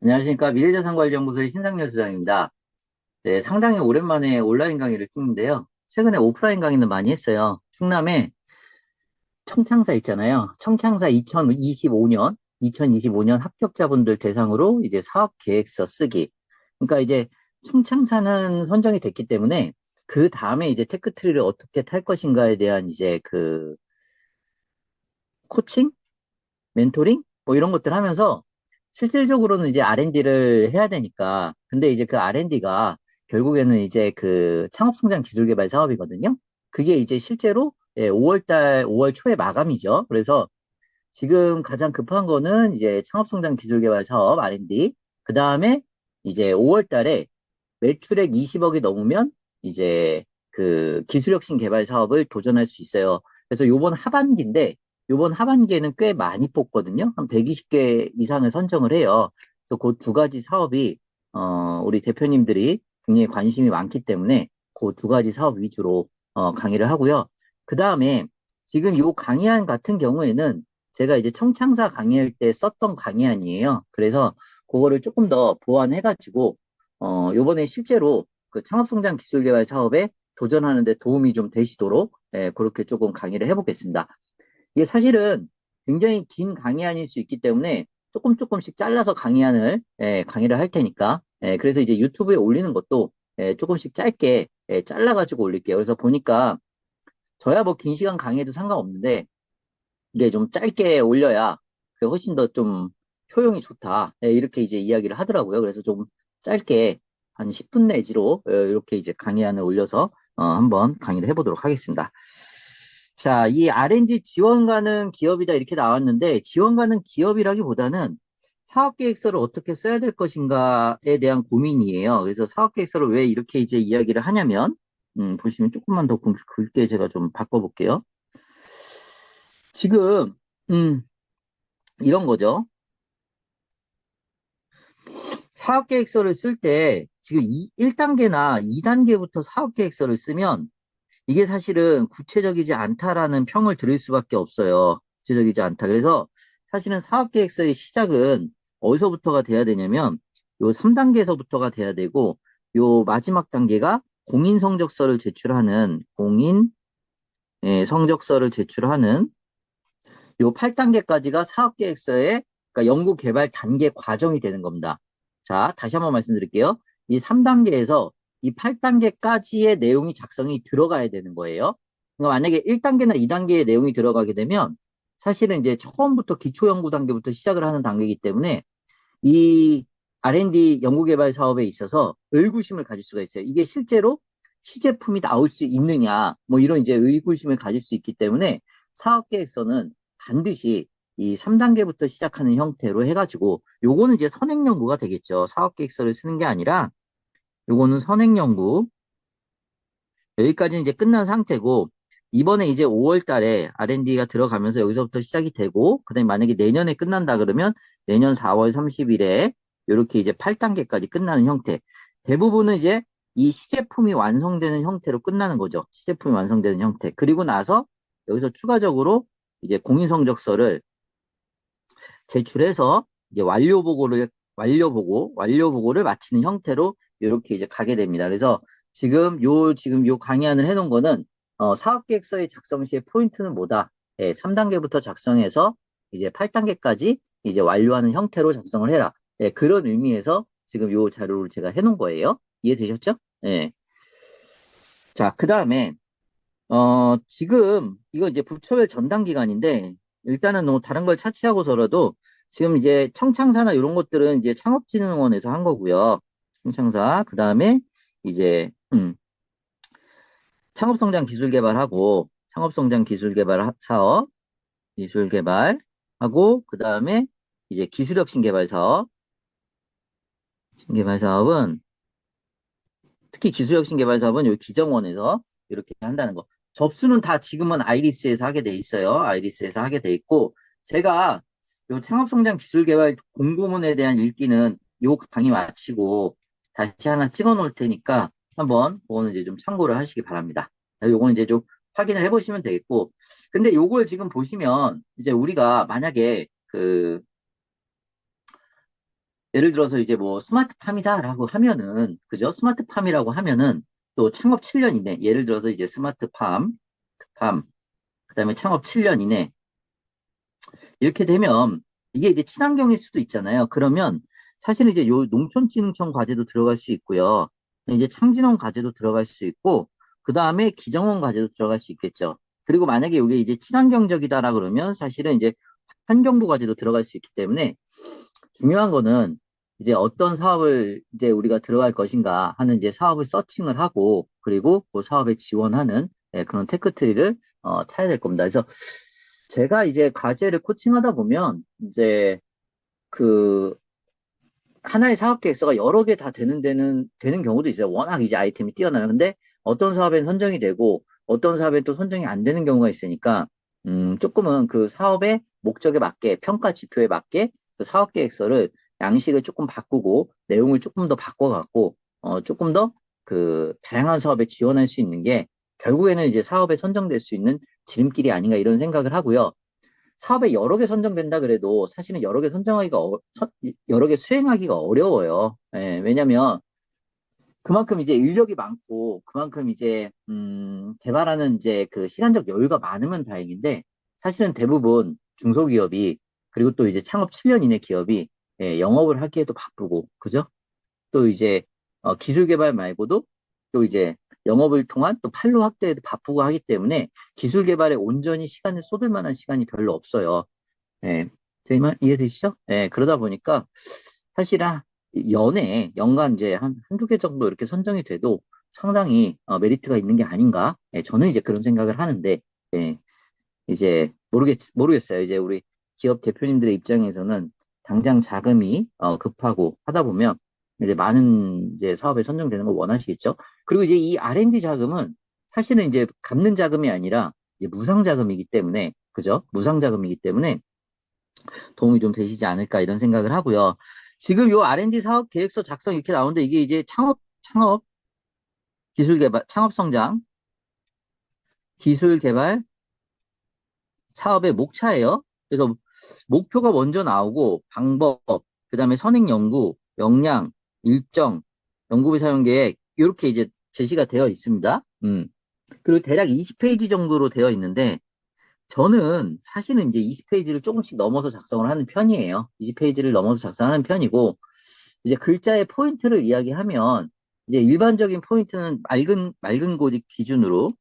안녕하십니까. 미래자산관리연구소의 신상열 소장입니다. 네, 상당히 오랜만에 온라인 강의를 찍는데요. 최근에 오프라인 강의는 많이 했어요. 충남에 청창사 있잖아요. 청창사 2025년 합격자분들 대상으로 이제 사업 계획서 쓰기. 그러니까 이제 청창사는 선정이 됐기 때문에 그 다음에 이제 테크트리를 어떻게 탈 것인가에 대한 이제 그 코칭? 멘토링? 뭐 이런 것들 하면서 실질적으로는 이제 R&D를 해야 되니까. 근데 이제 그 R&D가 결국에는 이제 그 창업성장 기술개발 사업이거든요. 그게 이제 실제로 5월 초에 마감이죠. 그래서 지금 가장 급한 거는 이제 창업성장 기술개발 사업 R&D. 그 다음에 이제 5월 달에 매출액 20억이 넘으면 이제 그 기술혁신 개발 사업을 도전할 수 있어요. 그래서 요번 하반기에는 꽤 많이 뽑거든요. 한 120개 이상을 선정을 해요. 그래서 그 두 가지 사업이 우리 대표님들이 굉장히 관심이 많기 때문에 그 두 가지 사업 위주로 강의를 하고요. 그 다음에 지금 요 강의안 같은 경우에는 제가 이제 청창사 강의할 때 썼던 강의안이에요. 그래서 그거를 조금 더 보완해가지고 요번에 실제로 그 창업성장 기술개발 사업에 도전하는 데 도움이 좀 되시도록 그렇게 조금 강의를 해보겠습니다. 이게 사실은 굉장히 긴 강의안일 수 있기 때문에 조금씩 잘라서 강의를 할 테니까 그래서 이제 유튜브에 올리는 것도 조금씩 짧게 잘라가지고 올릴게요. 그래서 보니까 저야 뭐 긴 시간 강의해도 상관없는데 이게 좀 짧게 올려야 그게 훨씬 더 좀 효용이 좋다. 이렇게 이제 이야기를 하더라고요. 그래서 좀 짧게 한 10분 내지로 이렇게 이제 강의안을 올려서 한번 강의를 해보도록 하겠습니다. 자, 이 R&D 지원 가능 기업이다 이렇게 나왔는데 지원 가능 기업이라기보다는 사업계획서를 어떻게 써야 될 것인가에 대한 고민이에요. 그래서 사업계획서를 왜 이렇게 이제 이야기를 하냐면 보시면 조금만 더 굵게 제가 좀 바꿔볼게요. 지금 음, 이런 거죠. 사업계획서를 쓸 때 지금 1단계나 2단계부터 사업계획서를 쓰면 이게 사실은 구체적이지 않다라는 평을 들을 수밖에 없어요. 구체적이지 않다. 그래서 사실은 사업계획서의 시작은 어디서부터가 돼야 되냐면 요 3단계에서부터가 돼야 되고 요 마지막 단계가 공인 성적서를 제출하는 요 8단계까지가 사업계획서의 그러니까 연구개발 단계 과정이 되는 겁니다. 자, 다시 한번 말씀드릴게요. 이 3단계에서 이 8단계까지의 내용이 작성이 들어가야 되는 거예요. 그러니까 만약에 1단계나 2단계의 내용이 들어가게 되면 사실은 이제 처음부터 기초연구 단계부터 시작을 하는 단계이기 때문에 이 R&D 연구개발 사업에 있어서 의구심을 가질 수가 있어요. 이게 실제로 시제품이 나올 수 있느냐, 뭐 이런 이제 의구심을 가질 수 있기 때문에 사업계획서는 반드시 이 3단계부터 시작하는 형태로 해가지고 요거는 이제 선행연구가 되겠죠. 사업계획서를 쓰는 게 아니라 요거는 선행연구 여기까지는 이제 끝난 상태고 이번에 이제 5월 달에 R&D가 들어가면서 여기서부터 시작이 되고 그다음에 만약에 내년에 끝난다 그러면 내년 4월 30일에 이렇게 이제 8단계까지 끝나는 형태. 대부분은 이제 이 시제품이 완성되는 형태로 끝나는 거죠. 시제품이 완성되는 형태. 그리고 나서 여기서 추가적으로 이제 공인성적서를 제출해서 이제 완료 보고를 마치는 형태로 이렇게 이제 가게 됩니다. 그래서 지금 요 강의안을 해놓은 거는 사업계획서의 작성 시의 포인트는 뭐다? 3단계부터 작성해서 이제 8단계까지 이제 완료하는 형태로 작성을 해라. 그런 의미에서 지금 요 자료를 제가 해놓은 거예요. 이해되셨죠? 예. 자, 그 다음에 지금 이거 이제 부처별 전담 기간인데 일단은 뭐 다른 걸 차치하고서라도 지금 이제 청창사나 이런 것들은 이제 창업진흥원에서 한 거고요. 청창사 그다음에 이제 창업성장 기술개발하고 창업성장 기술개발 사업 기술개발하고 그다음에 이제 기술혁신 개발 사업 개발 사업은 특히 기술혁신 개발 사업은 여기 기정원에서 이렇게 한다는 거. 접수는 다 지금은 아이리스에서 하게 돼 있어요. 아이리스에서 하게 돼 있고, 제가 요 창업성장 기술개발 공고문에 대한 읽기는 요 강의 마치고 다시 하나 찍어 놓을 테니까 한번 그거는 이제 좀 참고를 하시기 바랍니다. 요거는 이제 좀 확인을 해보시면 되겠고, 근데 요걸 지금 보시면 이제 우리가 만약에 예를 들어서 이제 뭐 스마트팜이다라고 하면은, 그죠? 스마트팜이라고 하면은 또 창업 7년 이내, 예를 들어서 이제 스마트팜, 그다음에 창업 7년 이내, 이렇게 되면 이게 이제 친환경일 수도 있잖아요. 그러면 사실은 이제 요 농촌진흥청 과제도 들어갈 수 있고요. 이제 창진원 과제도 들어갈 수 있고, 그 다음에 기정원 과제도 들어갈 수 있겠죠. 그리고 만약에 이게 이제 친환경적이다라 그러면 사실은 이제 환경부 과제도 들어갈 수 있기 때문에 중요한 거는 이제 어떤 사업을 이제 우리가 들어갈 것인가 하는 이제 사업을 서칭을 하고 그리고 그 사업에 지원하는 그런 테크트리를 타야 될 겁니다. 그래서 제가 이제 과제를 코칭하다 보면 이제 그 하나의 사업 계획서가 여러 개 다 되는 경우도 있어요. 워낙 이제 아이템이 뛰어나요. 근데 어떤 사업엔 선정이 되고 어떤 사업엔 또 선정이 안 되는 경우가 있으니까 조금은 그 사업의 목적에 맞게 평가 지표에 맞게 그 사업 계획서를 양식을 조금 바꾸고 내용을 조금 더 바꿔갖고 조금 더 그 다양한 사업에 지원할 수 있는 게 결국에는 이제 사업에 선정될 수 있는 지름길이 아닌가 이런 생각을 하고요. 사업에 여러 개 선정된다 그래도 사실은 여러 개 여러 개 수행하기가 어려워요. 예, 왜냐면 그만큼 이제 인력이 많고 그만큼 이제 개발하는 이제 그 시간적 여유가 많으면 다행인데 사실은 대부분 중소기업이 그리고 또 이제 창업 7년 이내 기업이 영업을 하기에도 바쁘고 그죠? 또 이제 기술 개발 말고도 또 이제 영업을 통한 또 판로 확대에도 바쁘고 하기 때문에 기술 개발에 온전히 시간을 쏟을 만한 시간이 별로 없어요. 예, 저희 말 이해되시죠? 예, 그러다 보니까 사실 연간 이제 한두 개 정도 이렇게 선정이 돼도 상당히 메리트가 있는 게 아닌가? 예, 저는 이제 그런 생각을 하는데, 예, 이제 모르겠어요. 이제 우리 기업 대표님들의 입장에서는 당장 자금이 급하고 하다 보면 이제 많은 이제 사업에 선정되는 걸 원하시겠죠? 그리고 이제 이 R&D 자금은 사실은 이제 갚는 자금이 아니라 이제 무상 자금이기 때문에, 그죠? 무상 자금이기 때문에 도움이 좀 되시지 않을까 이런 생각을 하고요. 지금 요 R&D 사업 계획서 작성 이렇게 나오는데 이게 이제 창업, 기술 개발, 창업 성장, 기술 개발 사업의 목차예요. 그래서 목표가 먼저 나오고 방법, 그다음에 선행 연구, 역량, 일정, 연구비 사용 계획 이렇게 이제 제시가 되어 있습니다. 그리고 대략 20페이지 정도로 되어 있는데 저는 사실은 이제 20페이지를 조금씩 넘어서 작성을 하는 편이에요. 20페이지를 넘어서 작성하는 편이고 이제 글자의 포인트를 이야기하면 이제 일반적인 포인트는 맑은 고딕 기준으로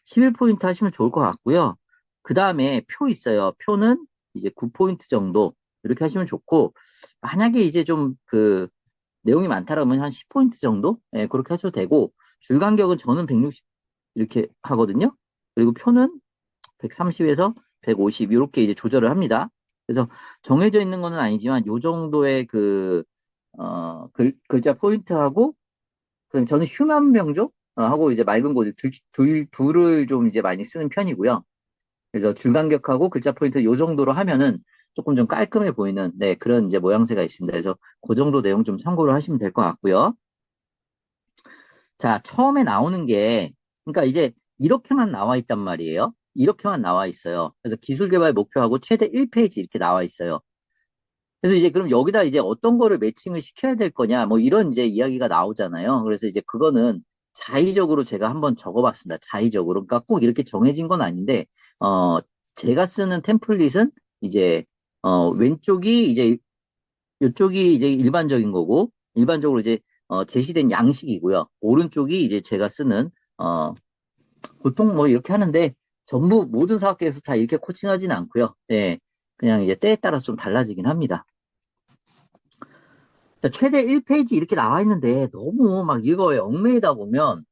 11포인트 하시면 좋을 것 같고요. 그 다음에 표 있어요. 표는 이제 9포인트 정도 이렇게 하시면 좋고 만약에 이제 좀 그 내용이 많다 그러면 한 10포인트 정도 그렇게 하셔도 되고 줄 간격은 저는 160 이렇게 하거든요. 그리고 표는 130에서 150 이렇게 이제 조절을 합니다. 그래서 정해져 있는 거는 아니지만 요 정도의 글자 포인트하고 그럼 저는 휴면 명조 하고 이제 맑은 고지 둘을 좀 이제 많이 쓰는 편이고요. 그래서 줄 간격하고 글자 포인트 요 정도로 하면은 조금 좀 깔끔해 보이는 그런 이제 모양새가 있습니다. 그래서 그 정도 내용 좀 참고를 하시면 될 것 같고요. 자, 처음에 나오는 게 그러니까 이제 이렇게만 나와 있단 말이에요. 이렇게만 나와 있어요. 그래서 기술 개발 목표하고 최대 1페이지 이렇게 나와 있어요. 그래서 이제 그럼 여기다 이제 어떤 거를 매칭을 시켜야 될 거냐, 뭐 이런 이제 이야기가 나오잖아요. 그래서 이제 그거는 자의적으로 제가 한번 적어봤습니다. 자의적으로. 그러니까 꼭 이렇게 정해진 건 아닌데, 어, 제가 쓰는 템플릿은 이제, 왼쪽이 이제, 이쪽이 이제 일반적인 거고, 일반적으로 이제, 제시된 양식이고요. 오른쪽이 이제 제가 쓰는, 보통 뭐 이렇게 하는데, 전부 모든 사업계에서 다 이렇게 코칭하지는 않고요. 예, 그냥 이제 때에 따라서 좀 달라지긴 합니다. 최대 1페이지 이렇게 나와 있는데 너무 막 이거에 얽매이다 보면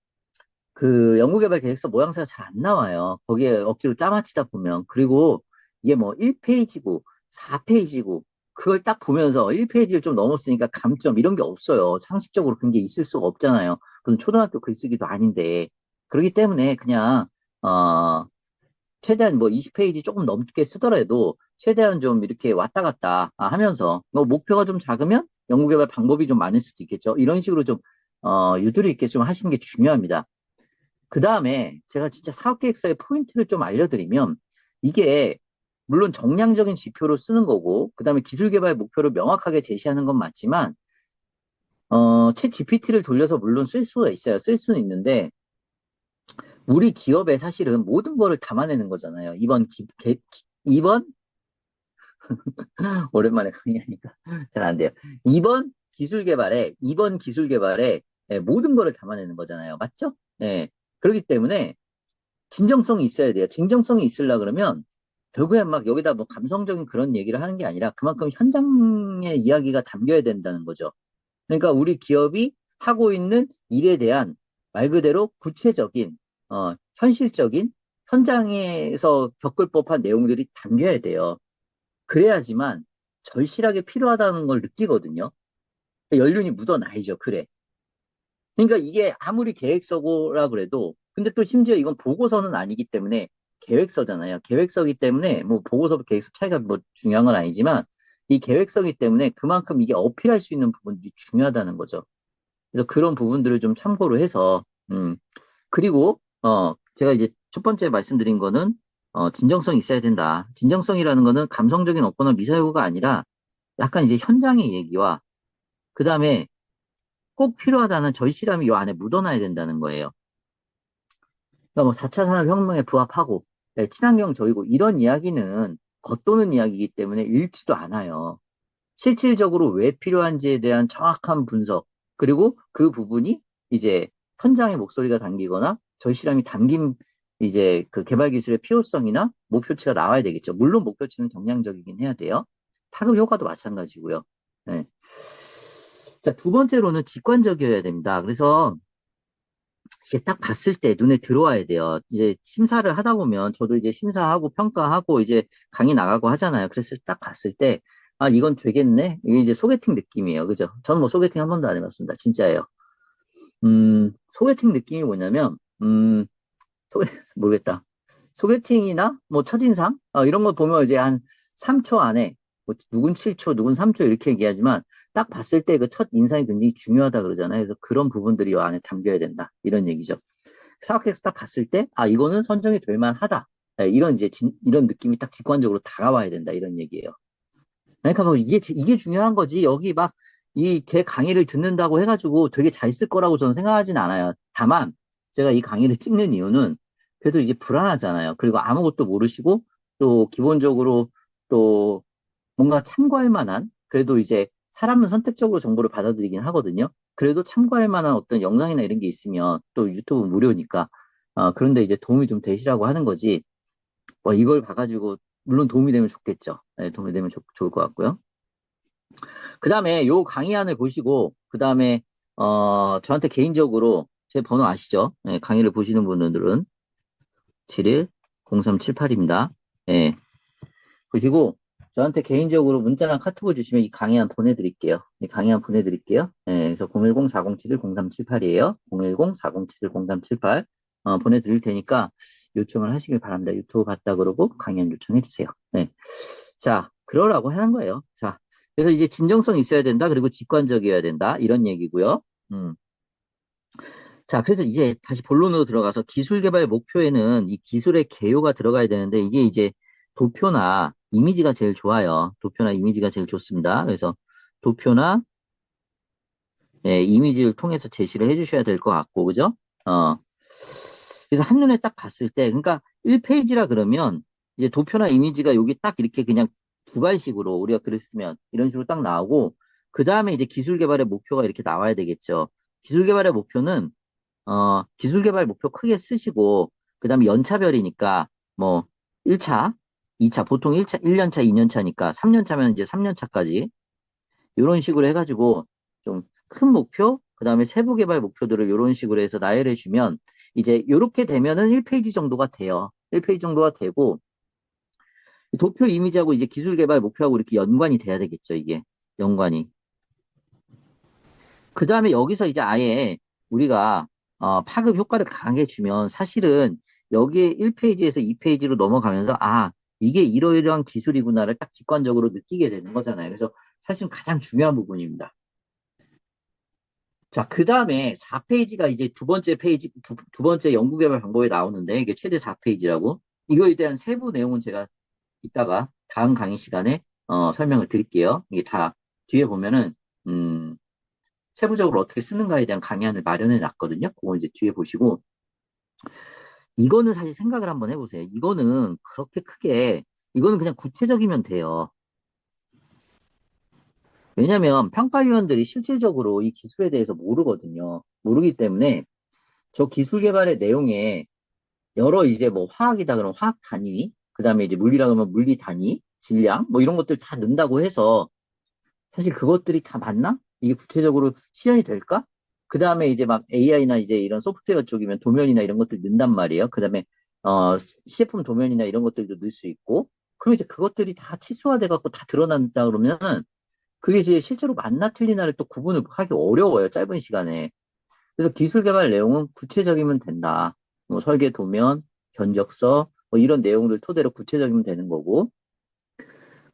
그 연구개발 계획서 모양새가 잘 안 나와요. 거기에 억지로 짜맞히다 보면. 그리고 이게 뭐 1페이지고 4페이지고 그걸 딱 보면서 1페이지를 좀 넘었으니까 감점 이런 게 없어요. 상식적으로 그런 게 있을 수가 없잖아요. 무슨 초등학교 글쓰기도 아닌데. 그렇기 때문에 그냥 어 최대한 뭐 20페이지 조금 넘게 쓰더라도 최대한 좀 이렇게 왔다 갔다 하면서 뭐 목표가 좀 작으면 연구개발 방법이 좀 많을 수도 있겠죠. 이런 식으로 좀 유도리 있게 좀 하시는 게 중요합니다. 그 다음에 제가 진짜 사업계획서의 포인트를 좀 알려드리면 이게 물론 정량적인 지표로 쓰는 거고, 그 다음에 기술 개발 목표를 명확하게 제시하는 건 맞지만, 챗 GPT를 돌려서 물론 쓸 수가 있어요. 쓸 수는 있는데, 우리 기업에 사실은 모든 거를 담아내는 거잖아요. 이번, 오랜만에 강의하니까 잘 안 돼요. 이번 기술 개발에 예, 모든 거를 담아내는 거잖아요. 맞죠? 예. 그렇기 때문에 진정성이 있어야 돼요. 진정성이 있으려 그러면 결국엔 막 여기다 뭐 감성적인 그런 얘기를 하는 게 아니라 그만큼 현장의 이야기가 담겨야 된다는 거죠. 그러니까 우리 기업이 하고 있는 일에 대한 말 그대로 구체적인, 현실적인 현장에서 겪을 법한 내용들이 담겨야 돼요. 그래야지만 절실하게 필요하다는 걸 느끼거든요. 연륜이 묻어나야죠. 그래. 그러니까 이게 아무리 계획서고라 그래도 근데 또 심지어 이건 보고서는 아니기 때문에 계획서잖아요. 계획서기 때문에 뭐 보고서 계획서 차이가 뭐 중요한 건 아니지만 이 계획서기 때문에 그만큼 이게 어필할 수 있는 부분들이 중요하다는 거죠. 그래서 그런 부분들을 좀 참고로 해서 그리고 제가 이제 첫 번째 말씀드린 거는 진정성이 있어야 된다. 진정성이라는 거는 감성적인 어거나 미사여구가 아니라 약간 이제 현장의 얘기와 그 다음에 꼭 필요하다는 절실함이 요 안에 묻어나야 된다는 거예요. 그러니까 뭐 4차 산업혁명에 부합하고 네, 친환경 적이고 이런 이야기는 겉도는 이야기이기 때문에 읽지도 않아요. 실질적으로 왜 필요한지에 대한 정확한 분석 그리고 그 부분이 이제 현장의 목소리가 담기거나 절실함이 담긴 이제 그 개발 기술의 필요성이나 목표치가 나와야 되겠죠. 물론 목표치는 정량적이긴 해야 돼요. 파급 효과도 마찬가지고요. 네. 자, 두 번째로는 직관적이어야 됩니다. 그래서 이게 딱 봤을 때 눈에 들어와야 돼요. 이제 심사를 하다 보면 저도 이제 심사하고 평가하고 이제 강의 나가고 하잖아요. 그래서 딱 봤을 때, 아, 이건 되겠네? 이게 이제 소개팅 느낌이에요. 그죠? 전 뭐 소개팅 한 번도 안 해봤습니다. 진짜예요. 소개팅 느낌이 뭐냐면, 소개, 모르겠다. 소개팅이나 뭐 첫인상? 이런 거 보면 이제 한 3초 안에, 뭐 누군 7초, 누군 3초 이렇게 얘기하지만 딱 봤을 때 그 첫 인상이 굉장히 중요하다 그러잖아요. 그래서 그런 부분들이 이 안에 담겨야 된다. 이런 얘기죠. 사각ек스 딱 봤을 때, 아, 이거는 선정이 될 만하다. 네, 이런 이제 이런 느낌이 딱 직관적으로 다가와야 된다. 이런 얘기예요. 그러니까 뭐 이게 중요한 거지. 여기 막 제 강의를 듣는다고 해가지고 되게 잘 쓸 거라고 저는 생각하진 않아요. 다만 제가 이 강의를 찍는 이유는 그래도 이제 불안하잖아요. 그리고 아무것도 모르시고 또 기본적으로 또 뭔가 참고할 만한 그래도 이제 사람은 선택적으로 정보를 받아들이긴 하거든요. 그래도 참고할 만한 어떤 영상이나 이런 게 있으면 또 유튜브 무료니까 그런데 이제 도움이 좀 되시라고 하는 거지. 이걸 봐가지고 물론 도움이 되면 좋겠죠. 네, 도움이 되면 좋을 것 같고요. 그 다음에 요 강의안을 보시고 그 다음에 저한테 개인적으로 제 번호 아시죠? 네, 강의를 보시는 분들은 710378입니다. 예. 보시고 저한테 개인적으로 문자랑 카톡을 주시면 이 강의안 보내드릴게요. 이 강의안 보내드릴게요. 네, 그래서 010-4071-0378이에요. 010-4071-0378 보내드릴 테니까 요청을 하시길 바랍니다. 유튜브 봤다 그러고 강의안 요청해 주세요. 네. 자, 그러라고 하는 거예요. 자, 그래서 이제 진정성 있어야 된다. 그리고 직관적이어야 된다. 이런 얘기고요. 음. 자, 그래서 이제 다시 본론으로 들어가서 기술 개발 목표에는 이 기술의 개요가 들어가야 되는데 이게 이제 도표나 이미지가 제일 좋아요. 도표나 이미지가 제일 좋습니다. 그래서 도표나 예, 이미지를 통해서 제시를 해주셔야 될 것 같고, 그죠? 어, 그래서 한눈에 딱 봤을 때, 그러니까 1페이지라 그러면 이제 도표나 이미지가 여기 딱 이렇게 그냥 두갈식으로 우리가 글을 쓰면 이런 식으로 딱 나오고, 그 다음에 이제 기술 개발의 목표가 이렇게 나와야 되겠죠. 기술 개발의 목표는 기술 개발 목표 크게 쓰시고, 그 다음에 연차별이니까, 뭐, 1차, 2차, 보통 1차, 1년차, 2년차니까, 3년차면 이제 3년차까지, 이런 식으로 해가지고, 좀 큰 목표, 그 다음에 세부 개발 목표들을 이런 식으로 해서 나열해 주면, 이제 이렇게 되면은 1페이지 정도가 돼요. 1페이지 정도가 되고, 도표 이미지하고 이제 기술 개발 목표하고 이렇게 연관이 돼야 되겠죠, 이게. 연관이. 그 다음에 여기서 이제 아예 우리가 파급 효과를 강하게 주면 사실은 여기에 1페이지에서 2페이지로 넘어가면서 아, 이게 이러이러한 기술이구나를 딱 직관적으로 느끼게 되는 거잖아요. 그래서 사실 가장 중요한 부분입니다. 자, 그 다음에 4페이지가 이제 두 번째 페이지, 두 번째 연구개발 방법에 나오는데 이게 최대 4페이지라고. 이거에 대한 세부 내용은 제가 이따가 다음 강의 시간에 설명을 드릴게요. 이게 다 뒤에 보면은 음, 세부적으로 어떻게 쓰는가에 대한 강의안을 마련해 놨거든요. 그거 이제 뒤에 보시고 이거는 사실 생각을 한번 해보세요. 이거는 그렇게 크게 이거는 그냥 구체적이면 돼요. 왜냐면 평가위원들이 실질적으로 이 기술에 대해서 모르거든요. 모르기 때문에 저 기술 개발의 내용에 여러 이제 뭐 화학이다 그러면 화학 단위, 그 다음에 이제 물리라 그러면 물리 단위, 질량, 뭐 이런 것들 다 넣는다고 해서 사실 그것들이 다 맞나? 이게 구체적으로 실현이 될까? 그 다음에 이제 막 AI나 이제 이런 소프트웨어 쪽이면 도면이나 이런 것들 넣는단 말이에요. 그 다음에 시제품 도면이나 이런 것들도 넣을 수 있고, 그럼 이제 그것들이 다 치수화돼 갖고 다 드러난다 그러면은 그게 이제 실제로 맞나 틀리나를 또 구분을 하기 어려워요. 짧은 시간에. 그래서 기술 개발 내용은 구체적이면 된다. 뭐 설계 도면, 견적서, 뭐 이런 내용들 토대로 구체적이면 되는 거고.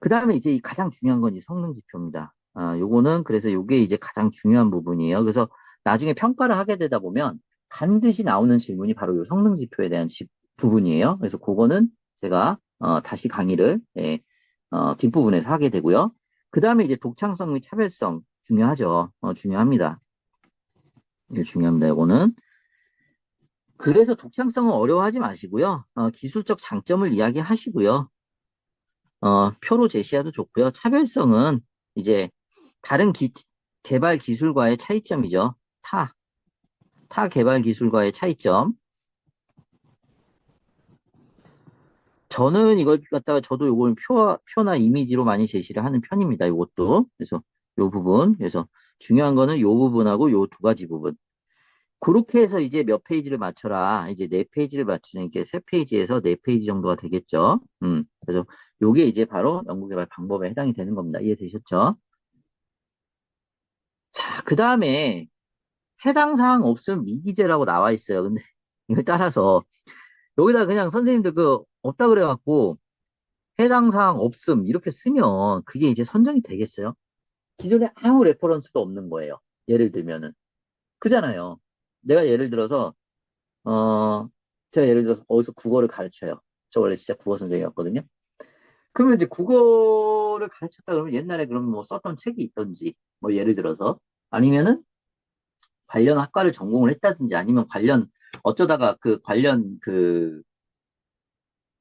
그 다음에 이제 가장 중요한 건 이 성능 지표입니다. 요거는 그래서 요게 이제 가장 중요한 부분이에요. 그래서 나중에 평가를 하게 되다 보면 반드시 나오는 질문이 바로 요 성능 지표에 대한 부분이에요. 그래서 그거는 제가 다시 강의를 뒷부분에서 하게 되고요. 그 다음에 이제 독창성 및 차별성 중요하죠. 중요합니다. 예, 중요합니다. 요거는. 그래서 독창성은 어려워하지 마시고요. 기술적 장점을 이야기하시고요. 표로 제시해도 좋고요. 차별성은 이제 다른 개발 기술과의 차이점이죠. 타 개발 기술과의 차이점. 저는 이걸 갖다가 저도 이걸 표나 이미지로 많이 제시를 하는 편입니다. 이것도. 그래서 요 부분. 그래서 중요한 거는 요 부분하고 요 두 가지 부분. 그렇게 해서 이제 몇 페이지를 맞춰라. 이제 네 페이지를 맞추는 게 세 페이지에서 네 페이지 정도가 되겠죠. 그래서 요게 이제 바로 연구개발 방법에 해당이 되는 겁니다. 이해되셨죠? 자, 그 다음에 해당 사항 없으면 미기재라고 나와 있어요. 근데 이걸 따라서 여기다 그냥 선생님들 그 없다 그래갖고 해당 사항 없음 이렇게 쓰면 그게 이제 선정이 되겠어요? 기존에 아무 레퍼런스도 없는 거예요. 예를 들면은. 그잖아요. 내가 예를 들어서 어 제가 예를 들어서 어디서 국어를 가르쳐요. 저 원래 진짜 국어 선생님이었거든요. 그러면 이제 국어를 가르쳤다 그러면 옛날에 그럼 뭐 썼던 책이 있던지 뭐 예를 들어서 아니면은 관련 학과를 전공을 했다든지 아니면 관련 어쩌다가 그 관련 그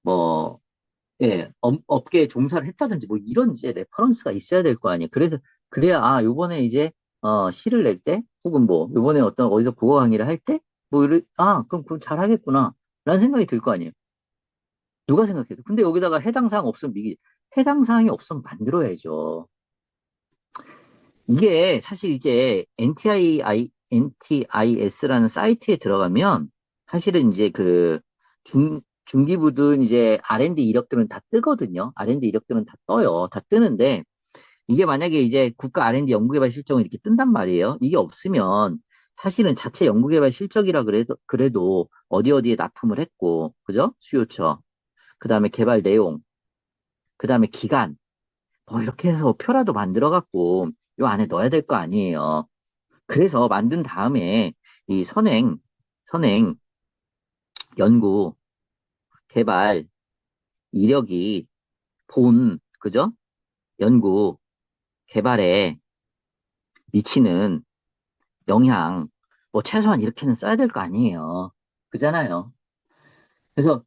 뭐 예, 업계에 종사를 했다든지 뭐 이런 이제 레퍼런스가 있어야 될 거 아니에요. 그래서 그래야 요번에 이제 시를 낼 때 혹은 뭐 요번에 어떤 어디서 국어 강의를 할 때 뭐 이를 그럼 잘하겠구나 라는 생각이 들 거 아니에요. 누가 생각해도. 근데 여기다가 해당 사항 없으면 해당 사항이 없으면 만들어야죠. 이게 사실 이제 NTIS라는 사이트에 들어가면 사실은 이제 그 중기부든 이제 R&D 이력들은 다 뜨거든요. R&D 이력들은 다 떠요. 다 뜨는데 이게 만약에 이제 국가 R&D 연구개발 실적은 이렇게 뜬단 말이에요. 이게 없으면 사실은 자체 연구개발 실적이라 그래도 어디 어디에 납품을 했고, 그죠? 수요처. 그 다음에 개발 내용. 그 다음에 기간. 뭐 이렇게 해서 표라도 만들어 갖고 요 안에 넣어야 될 거 아니에요. 그래서 만든 다음에 이 선행, 연구, 개발, 이력이 그죠? 연구, 개발에 미치는 영향, 뭐 최소한 이렇게는 써야 될 거 아니에요. 그잖아요. 그래서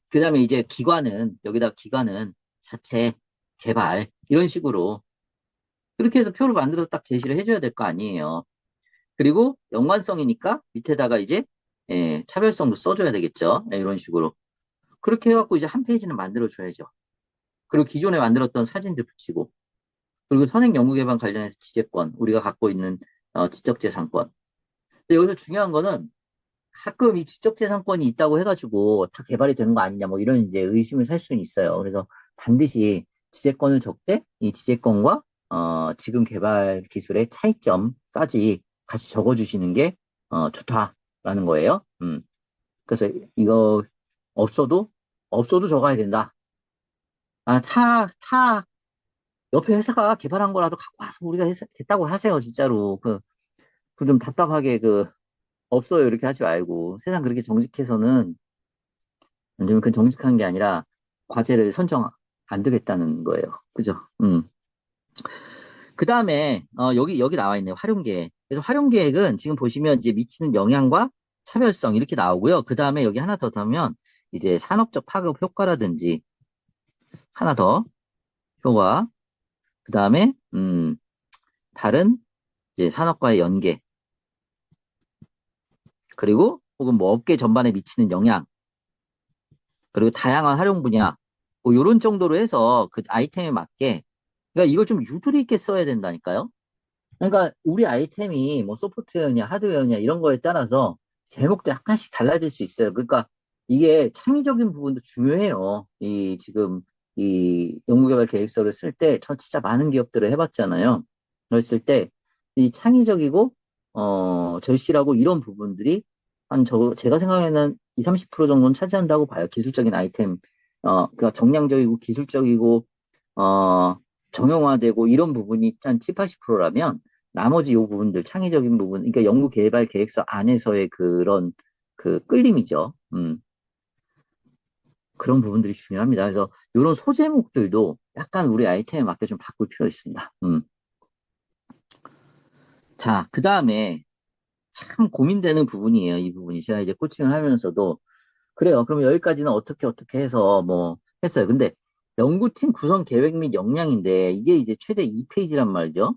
그 다음에 이제 여기다 기관은 자체, 개발, 이런 식으로 그렇게 해서 표를 만들어서 딱 제시를 해줘야 될 거 아니에요. 그리고 연관성이니까 밑에다가 이제 차별성도 써줘야 되겠죠. 이런 식으로. 그렇게 해갖고 이제 한 페이지는 만들어줘야죠. 그리고 기존에 만들었던 사진들 붙이고, 그리고 선행 연구개발 관련해서 지재권, 우리가 갖고 있는 지적재산권. 근데 여기서 중요한 거는 가끔 이 지적재산권이 있다고 해가지고 다 개발이 되는 거 아니냐, 뭐 이런 이제 의심을 살 수는 있어요. 그래서 반드시 지재권을 적되 이 지재권과 지금 개발 기술의 차이점까지 같이 적어주시는 게 좋다라는 거예요. 그래서 이거 없어도 없어도 적어야 된다. 옆에 회사가 개발한 거라도 갖고 와서 우리가 됐다고 하세요, 진짜로. 그 좀 답답하게 없어요, 이렇게 하지 말고. 세상 그렇게 정직해서는, 왜냐면 그 정직한 게 아니라, 과제를 선정 안 되겠다는 거예요. 그죠? 그 다음에, 여기 나와 있네요. 활용계획. 그래서 활용계획은 지금 보시면 이제 미치는 영향과 차별성 이렇게 나오고요. 그 다음에 여기 하나 더 더면 이제 산업적 파급 효과라든지 하나 더 효과. 그 다음에, 다른 이제 산업과의 연계. 그리고 혹은 뭐 업계 전반에 미치는 영향. 그리고 다양한 활용 분야. 뭐 요런 정도로 해서 그 아이템에 맞게. 그러니까 이걸 좀 유도리 있게 써야 된다니까요. 그러니까 우리 아이템이 뭐 소프트웨어냐 하드웨어냐 이런 거에 따라서 제목도 약간씩 달라질 수 있어요. 그러니까 이게 창의적인 부분도 중요해요. 이 지금 이 연구개발 계획서를 쓸 때 저 진짜 많은 기업들을 해봤잖아요. 그랬을 때 이 창의적이고 절실하고 이런 부분들이 한 제가 생각에는 20, 30% 정도는 차지한다고 봐요. 기술적인 아이템 그러니까 정량적이고 기술적이고 어 정형화되고 이런 부분이 한 7, 80%라면 나머지 요 부분들, 창의적인 부분, 그러니까 연구 개발 계획서 안에서의 그런 그 끌림이죠. 그런 부분들이 중요합니다. 그래서 이런 소제목들도 약간 우리 아이템에 맞게 좀 바꿀 필요 있습니다. 자, 그 다음에 참 고민되는 부분이에요. 이 부분이. 제가 이제 코칭을 하면서도 그래요. 그럼 여기까지는 어떻게 해서 뭐 했어요. 근데 연구팀 구성 계획 및 역량인데 이게 이제 최대 2페이지란 말이죠.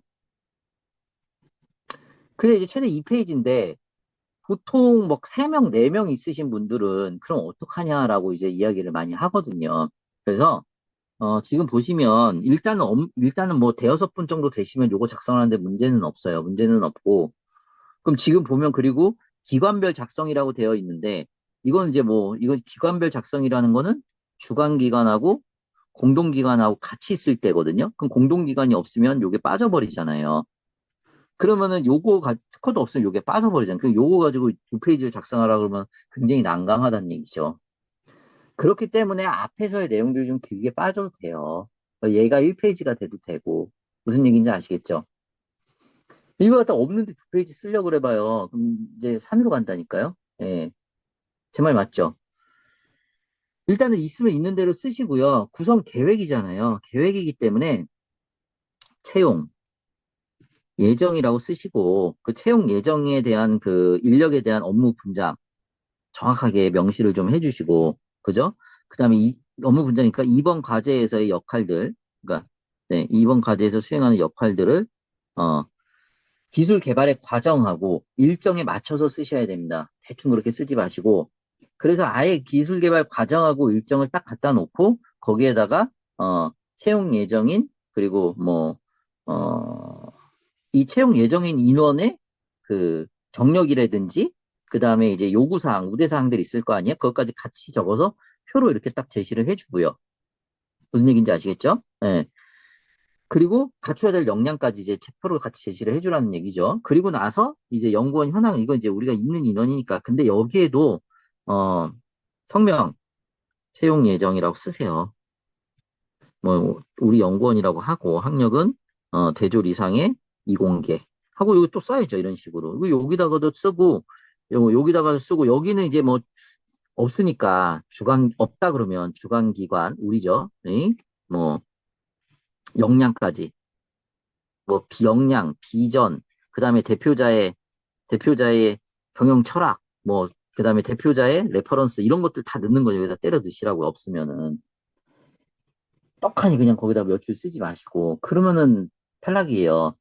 근데 이제 최대 2페이지인데 보통 뭐 3명, 4명 있으신 분들은 그럼 어떡하냐라고 이제 이야기를 많이 하거든요. 그래서 지금 보시면 일단은 뭐 대여섯 분 정도 되시면 요거 작성하는데 문제는 없어요. 문제는 없고. 그럼 지금 보면 그리고 기관별 작성이라고 되어 있는데 이건 이제 뭐 이건 기관별 작성이라는 거는 주관기관하고 공동기관하고 같이 있을 때거든요. 그럼 공동기관이 없으면 요게 빠져버리잖아요. 그러면은 특허도 없으면 요게 빠져버리잖아요. 그 요거 가지고 2페이지를 작성하라 그러면 굉장히 난감하다는 얘기죠. 그렇기 때문에 앞에서의 내용들이 좀 길게 빠져도 돼요. 얘가 1페이지가 돼도 되고. 무슨 얘기인지 아시겠죠? 이거 갖다 없는데 2페이지 쓰려고 그래봐요. 그럼 이제 산으로 간다니까요? 예. 제 말 맞죠? 일단은 있으면 있는 대로 쓰시고요. 구성 계획이잖아요. 계획이기 때문에 채용, 예정이라고 쓰시고, 그 채용 예정에 대한 그 인력에 대한 업무 분담, 정확하게 명시를 좀 해주시고, 그죠? 그 다음에 업무 분자니까 이번 과제에서의 역할들, 그러니까, 네, 이번 과제에서 수행하는 역할들을, 어, 기술 개발의 과정하고 일정에 맞춰서 쓰셔야 됩니다. 대충 그렇게 쓰지 마시고, 그래서 아예 기술 개발 과정하고 일정을 딱 갖다 놓고, 거기에다가, 채용 예정인, 그리고 뭐, 어, 이 채용 예정인 인원의 그 경력이라든지 그 다음에 이제 요구사항, 우대사항들이 있을 거 아니에요? 그것까지 같이 적어서 표로 이렇게 딱 제시를 해주고요. 무슨 얘기인지 아시겠죠? 예. 그리고 갖춰야 될 역량까지 이제 체표로 같이 제시를 해주라는 얘기죠. 그리고 나서 이제 연구원 현황, 이건 이제 우리가 있는 인원이니까. 근데 여기에도, 어, 성명, 채용 예정이라고 쓰세요. 뭐, 우리 연구원이라고 하고, 학력은, 대졸 이상의 이공계. 하고, 여기 또 써야죠. 이런 식으로. 이거 여기다가도 쓰고, 여기다가도 쓰고, 여기는 이제 뭐, 없으니까, 없다 그러면 주관기관, 우리죠. 네? 뭐, 역량까지. 뭐, 비역량, 비전, 그 다음에 대표자의 경영 철학, 뭐, 그 다음에 대표자의 레퍼런스, 이런 것들 다 넣는 거죠. 여기다 때려 넣으시라고, 없으면은. 떡하니 그냥 거기다 몇 줄 쓰지 마시고 그러면은 탈락이에요.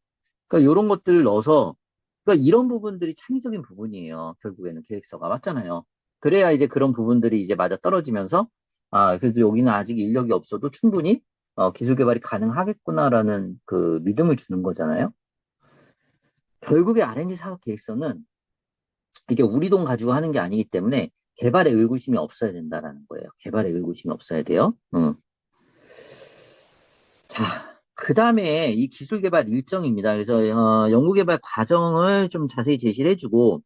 그러니까 이런 것들을 넣어서 그러니까 이런 부분들이 창의적인 부분이에요. 결국에는 계획서가 맞잖아요. 그래야 이제 그런 부분들이 이제 맞아 떨어지면서 아 그래도 여기는 아직 인력이 없어도 충분히 기술 개발이 가능하겠구나라는 그 믿음을 주는 거잖아요. 결국에 R&D 사업 계획서는 이게 우리 돈 가지고 하는 게 아니기 때문에 개발에 의구심이 없어야 된다라는 거예요. 개발에 의구심이 없어야 돼요. 자, 그 다음에 이 기술 개발 일정입니다. 그래서 연구 개발 과정을 좀 자세히 제시를 해주고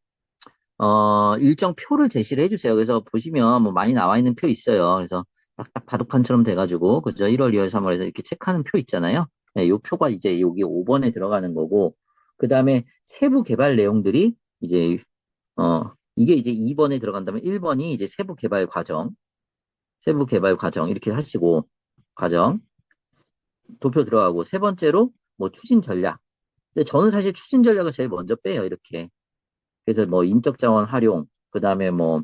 일정 표를 제시를 해주세요. 그래서 보시면 뭐 많이 나와 있는 표 있어요. 그래서 딱딱 바둑판처럼 돼가지고 그죠? 1월, 2월, 3월에서 이렇게 체크하는 표 있잖아요. 네, 요 표가 이제 여기 5번에 들어가는 거고 그 다음에 세부 개발 내용들이 이제 이게 이제 2번에 들어간다면 1번이 이제 세부 개발 과정 세부 개발 과정 이렇게 하시고 과정 도표 들어가고 세 번째로 뭐 추진 전략. 근데 저는 사실 추진 전략을 제일 먼저 빼요 이렇게. 그래서 뭐 인적 자원 활용 그다음에 뭐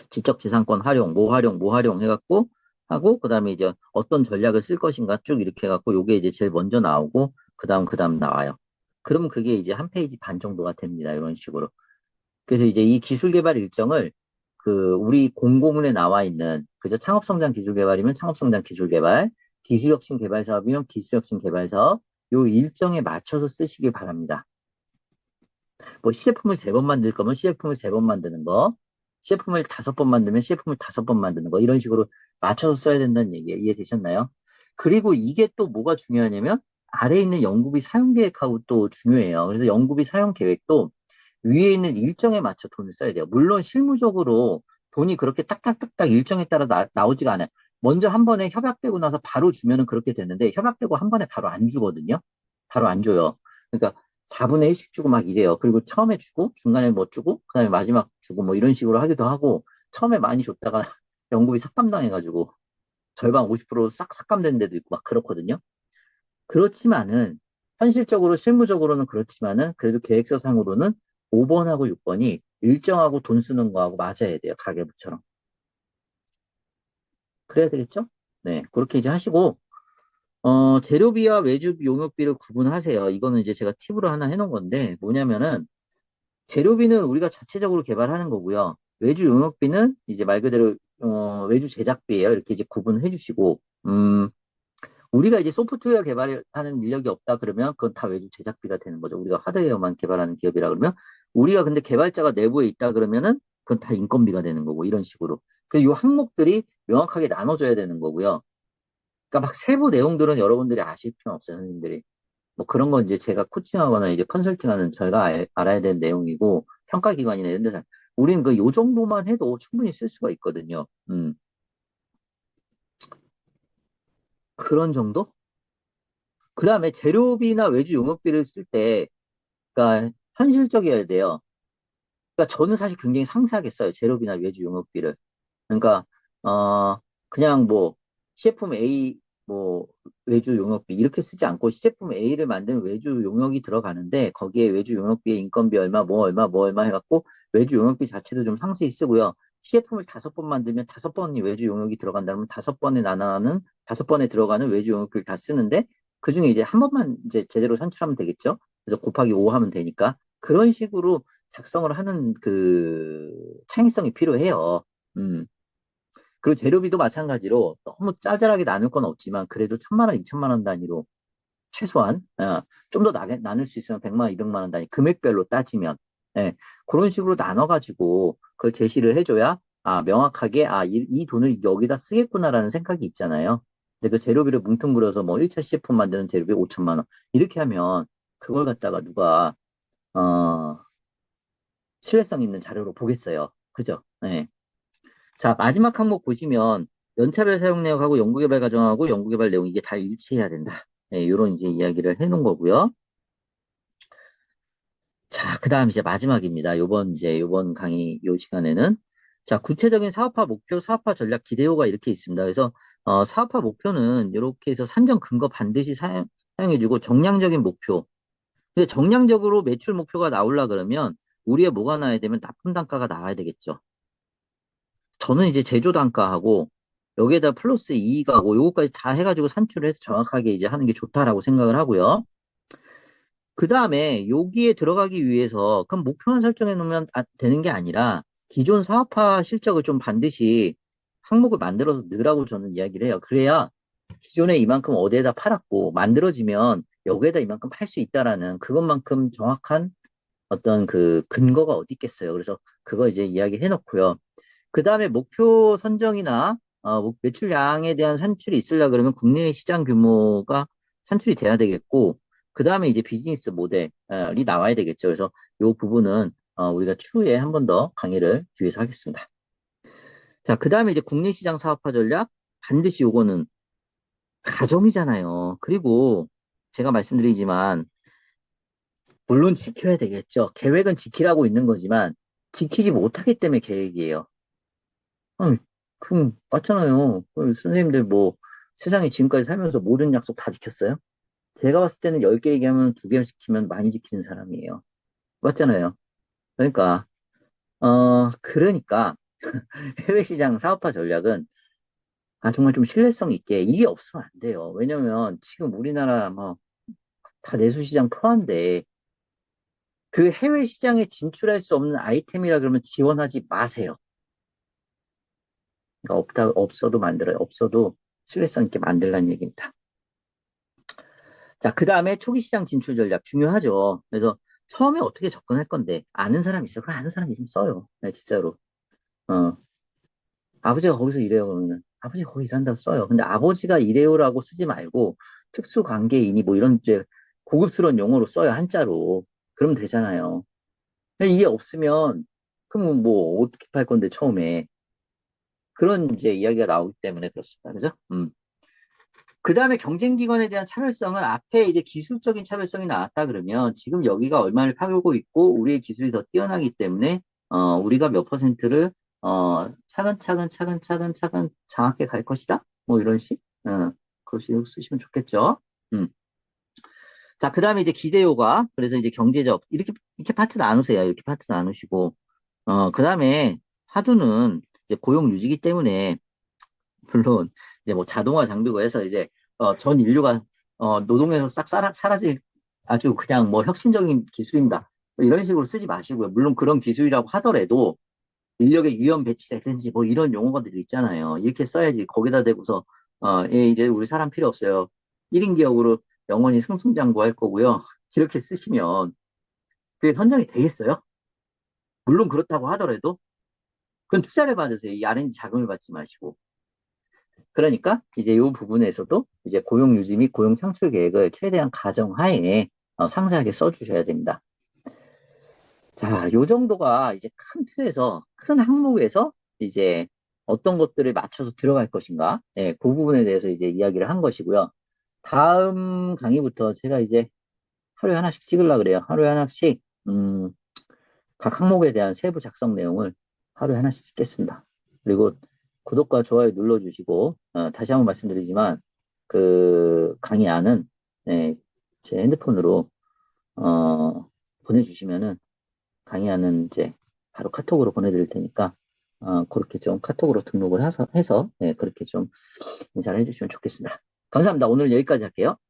지적 재산권 활용 뭐 활용 해갖고 하고 그다음에 이제 어떤 전략을 쓸 것인가 쭉 이렇게 해갖고 요게 이제 제일 먼저 나오고 그다음 나와요. 그러면 그게 이제 한 페이지 반 정도가 됩니다. 이런 식으로. 그래서 이제 이 기술 개발 일정을 그 우리 공고문에 나와 있는 그저 창업성장 기술 개발이면 창업성장 기술 개발, 기술혁신 개발 사업이면 기술혁신 개발 사업 요 일정에 맞춰서 쓰시길 바랍니다. 뭐 시제품을 세 번 만들 거면 시제품을 세 번 만드는 거, 시제품을 다섯 번 만들면 시제품을 다섯 번 만드는 거 이런 식으로 맞춰서 써야 된다는 얘기예요. 이해되셨나요? 그리고 이게 또 뭐가 중요하냐면 아래에 있는 연구비 사용 계획하고 또 중요해요. 그래서 연구비 사용 계획도 위에 있는 일정에 맞춰 돈을 써야 돼요. 물론 실무적으로 돈이 그렇게 딱딱딱딱 일정에 따라 나오지가 않아요. 먼저 한 번에 협약되고 나서 바로 주면은 그렇게 되는데 협약되고 한 번에 바로 안 주거든요. 바로 안 줘요. 그러니까 4분의 1씩 주고 막 이래요. 그리고 처음에 주고 중간에 뭐 주고 그다음에 마지막 주고 뭐 이런 식으로 하기도 하고 처음에 많이 줬다가 연구비 삭감당해가지고 절반 50%싹 삭감된 데도 있고 막 그렇거든요. 그렇지만은 현실적으로 실무적으로는 그렇지만은 그래도 계획서상으로는 5번하고 6번이 일정하고 돈 쓰는 거하고 맞아야 돼요. 가계부처럼. 그래야 되겠죠? 네, 그렇게 이제 하시고 재료비와 외주 용역비를 구분하세요. 이거는 이제 제가 팁으로 하나 해놓은 건데 뭐냐면은 재료비는 우리가 자체적으로 개발하는 거고요. 외주 용역비는 이제 말 그대로 외주 제작비예요. 이렇게 이제 구분해 주시고 우리가 이제 소프트웨어 개발하는 인력이 없다 그러면 그건 다 외주 제작비가 되는 거죠. 우리가 하드웨어만 개발하는 기업이라 그러면 우리가 근데 개발자가 내부에 있다 그러면은 그건 다 인건비가 되는 거고 이런 식으로. 그래서 이 항목들이 명확하게 나눠져야 되는 거고요. 그러니까 막 세부 내용들은 여러분들이 아실 필요 없어요, 선생님들이. 뭐 그런 건 이제 제가 코칭하거나 이제 컨설팅하는 저희가 알아야 되는 내용이고 평가기관이나 이런 데서 우리는 그 요 정도만 해도 충분히 쓸 수가 있거든요. 그런 정도? 그 다음에 재료비나 외주 용역비를 쓸 때, 그러니까 현실적이어야 돼요. 그러니까 저는 사실 굉장히 상세하게 써요. 재료비나 외주 용역비를. 그러니까 그냥 뭐 시제품 A 뭐 외주 용역비 이렇게 쓰지 않고 시제품 A를 만드는 외주 용역이 들어가는데 거기에 외주 용역비에 인건비 얼마 뭐 얼마 해갖고 외주 용역비 자체도 좀 상세히 쓰고요. 시제품을 다섯 번 만들면 다섯 번이 외주 용역이 들어간다면 다섯 번에 나눠는 다섯 번에 들어가는 외주 용역비를 다 쓰는데 그중에 이제 한 번만 이제 제대로 산출하면 되겠죠. 그래서 곱하기 5 하면 되니까 그런 식으로 작성을 하는 그 창의성이 필요해요. 음. 그리고 재료비도 마찬가지로 너무 짜잘하게 나눌 건 없지만 그래도 1,000만 원, 2천만 원 단위로 최소한 좀 더 나눌 수 있으면 100만 원, 200만 원 단위 금액별로 따지면 예, 그런 식으로 나눠가지고 그걸 제시를 해줘야 명확하게 이 돈을 여기다 쓰겠구나라는 생각이 있잖아요. 근데 그 재료비를 뭉뚱그려서 뭐 1차 시제품 만드는 재료비 5천만 원 이렇게 하면 그걸 갖다가 누가 어, 신뢰성 있는 자료로 보겠어요. 그죠? 예. 자, 마지막 항목 보시면 연차별 사용 내역하고 연구개발 과정하고 연구개발 내용 이게 다 일치해야 된다. 네, 이런 이제 이야기를 해놓은 거고요. 자, 그 다음 이제 마지막입니다. 요번 강의 요 시간에는 자, 구체적인 사업화 목표, 사업화 전략 기대호가 이렇게 있습니다. 그래서 사업화 목표는 이렇게 해서 산정 근거 반드시 사용해주고 정량적인 목표. 근데 정량적으로 매출 목표가 나오려 그러면 우리의 뭐가 나와야 되면 납품 단가가 나와야 되겠죠. 저는 이제 제조 단가하고 여기에다 플러스 2가고 요거까지 다 해가지고 산출을 해서 정확하게 이제 하는 게 좋다라고 생각을 하고요. 그 다음에 여기에 들어가기 위해서 그럼 목표만 설정해 놓으면 되는 게 아니라 기존 사업화 실적을 좀 반드시 항목을 만들어서 넣으라고 저는 이야기를 해요. 그래야 기존에 이만큼 어디에다 팔았고 만들어지면 여기에다 이만큼 팔 수 있다라는 그것만큼 정확한 어떤 그 근거가 어디 있겠어요. 그래서 그거 이제 이야기해 놓고요. 그 다음에 목표 선정이나 매출량에 대한 산출이 있으려 그러면 국내 시장 규모가 산출이 돼야 되겠고, 그 다음에 이제 비즈니스 모델이 나와야 되겠죠. 그래서 이 부분은 우리가 추후에 한 번 더 강의를 뒤에서 하겠습니다. 자, 그 다음에 이제 국내 시장 사업화 전략 반드시 요거는 가정이잖아요. 그리고 제가 말씀드리지만 물론 지켜야 되겠죠. 계획은 지키라고 있는 거지만 지키지 못하기 때문에 계획이에요. 그럼 맞잖아요. 선생님들 뭐 세상에 지금까지 살면서 모든 약속 다 지켰어요? 제가 봤을 때는 10개 얘기하면 2개 지키면 많이 지키는 사람이에요. 맞잖아요. 그러니까, 그러니까 해외 시장 사업화 전략은 정말 좀 신뢰성 있게 이게 없으면 안 돼요. 왜냐면 지금 우리나라 뭐 다 내수시장 포함돼. 그 해외 시장에 진출할 수 없는 아이템이라 그러면 지원하지 마세요. 그러니까 없어도 만들어요. 없어도 신뢰성 있게 만들라는 얘기입니다. 자, 그 다음에 초기 시장 진출 전략 중요하죠. 그래서 처음에 어떻게 접근할 건데 아는 사람 있어요? 그럼 아는 사람 있으면 써요. 네, 진짜로. 어, 아버지가 거기서 일해요 그러면 아버지 거기 일한다고 써요. 근데 아버지가 일해요라고 쓰지 말고 특수관계인이 뭐 이런 이제 고급스러운 용어로 써요. 한자로. 그러면 되잖아요. 근데 이게 없으면 그럼 뭐 어떻게 팔 건데 처음에 그런 이제 이야기가 나오기 때문에 그렇습니다. 그죠? 그 다음에 경쟁기관에 대한 차별성은 앞에 이제 기술적인 차별성이 나왔다 그러면 지금 여기가 얼마를 팔고 있고 우리의 기술이 더 뛰어나기 때문에 우리가 몇 퍼센트를 차근차근 차근차근 차근 장악해 갈 것이다. 뭐 이런 식. 그런 식으로 쓰시면 좋겠죠. 음. 자, 그 다음에 이제 기대요가 그래서 이제 경제적 이렇게 파트 나누세요. 이렇게 파트 나누시고 그 다음에 화두는 이제 고용 유지기 때문에 물론 이제 뭐 자동화 장비고 해서 이제 전 인류가 노동에서 싹 사라질 아주 그냥 뭐 혁신적인 기술입니다. 뭐 이런 식으로 쓰지 마시고요. 물론 그런 기술이라고 하더라도 인력의 유연 배치라든지 뭐 이런 용어들이 있잖아요. 이렇게 써야지 거기다 대고서 예, 이제 우리 사람 필요 없어요. 1인 기업으로 영원히 승승장구할 거고요. 이렇게 쓰시면 그게 선정이 되겠어요? 물론 그렇다고 하더라도 그건 투자를 받으세요. 이 R&D 자금을 받지 마시고. 그러니까 이제 이 부분에서도 이제 고용 유지 및 고용 창출 계획을 최대한 가정하에 상세하게 써주셔야 됩니다. 자, 요 정도가 이제 큰 틀에서 큰 항목에서 이제 어떤 것들을 맞춰서 들어갈 것인가, 예, 그 부분에 대해서 이제 이야기를 한 것이고요. 다음 강의부터 제가 이제 하루에 하나씩 찍으려고 그래요. 하루에 하나씩 각 항목에 대한 세부 작성 내용을 하루에 하나씩 찍겠습니다. 그리고 구독과 좋아요 눌러주시고, 다시 한번 말씀드리지만, 그 강의안은, 네, 제 핸드폰으로, 보내주시면은, 강의안은 이제 바로 카톡으로 보내드릴 테니까, 그렇게 좀 카톡으로 등록을 해서, 네, 그렇게 좀 인사를 해주시면 좋겠습니다. 감사합니다. 오늘 여기까지 할게요.